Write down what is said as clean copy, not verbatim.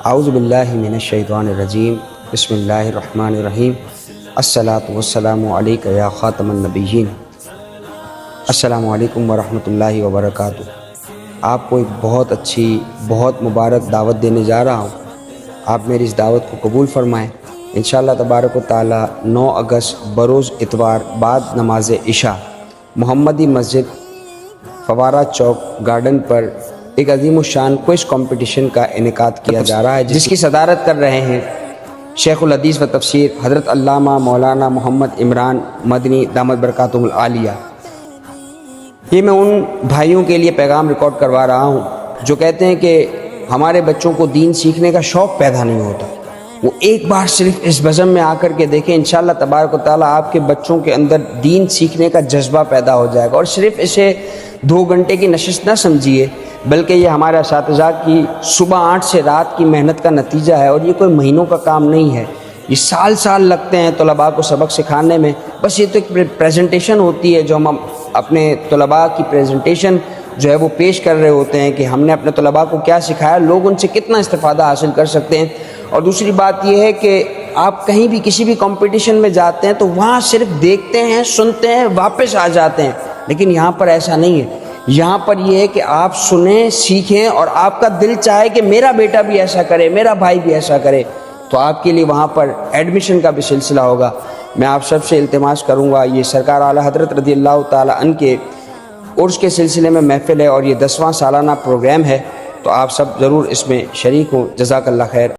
اعوذ باللہ من الشیطان الرجیم بسم اللہ الرحمن الرحیم الصلاۃ والسلام علیک یا خاتم النبیین۔ السلام علیکم ورحمۃ اللہ وبرکاتہ۔ آپ کو ایک بہت اچھی بہت مبارک دعوت دینے جا رہا ہوں، آپ میری اس دعوت کو قبول فرمائیں۔ انشاءاللہ تبارک و تعالی 9 اگست بروز اتوار بعد نماز عشاء محمدی مسجد فوارہ چوک گارڈن پر ایک عظیم الشان کوئز کمپٹیشن کا انعقاد کیا جا رہا ہے، جس کی صدارت کر رہے ہیں شیخ الحدیث و تفسیر حضرت علامہ مولانا محمد عمران مدنی دامت برکاتہ العالیہ۔ یہ میں ان بھائیوں کے لیے پیغام ریکارڈ کروا رہا ہوں جو کہتے ہیں کہ ہمارے بچوں کو دین سیکھنے کا شوق پیدا نہیں ہوتا۔ وہ ایک بار صرف اس بزم میں آ کر کے دیکھیں، انشاءاللہ تبارک و تعالیٰ آپ کے بچوں کے اندر دین سیکھنے کا جذبہ پیدا ہو جائے گا۔ اور صرف اسے 2 گھنٹے کی نشست نہ سمجھیے، بلکہ یہ ہمارے اساتذہ کی صبح 8 سے رات کی محنت کا نتیجہ ہے، اور یہ کوئی مہینوں کا کام نہیں ہے، یہ سال لگتے ہیں طلباء کو سبق سکھانے میں۔ بس یہ تو ایک پریزنٹیشن ہوتی ہے جو ہم اپنے طلباء کی پریزنٹیشن جو ہے وہ پیش کر رہے ہوتے ہیں کہ ہم نے اپنے طلباء کو کیا سکھایا، لوگ ان سے کتنا استفادہ حاصل کر سکتے ہیں۔ اور دوسری بات یہ ہے کہ آپ کہیں بھی کسی بھی کمپٹیشن میں جاتے ہیں تو وہاں صرف دیکھتے ہیں، سنتے ہیں، واپس آ جاتے ہیں، لیکن یہاں پر ایسا نہیں ہے۔ یہاں پر یہ ہے کہ آپ سنیں، سیکھیں، اور آپ کا دل چاہے کہ میرا بیٹا بھی ایسا کرے، میرا بھائی بھی ایسا کرے، تو آپ کے لیے وہاں پر ایڈمیشن کا بھی سلسلہ ہوگا۔ میں آپ سب سے التماس کروں گا، یہ سرکار اعلیٰ حضرت رضی اللہ تعالیٰ عنہ کے عرس کے سلسلے میں محفل ہے اور یہ 10واں سالانہ پروگرام ہے، تو آپ سب ضرور اس میں شریک ہوں۔ جزاک اللہ خیر۔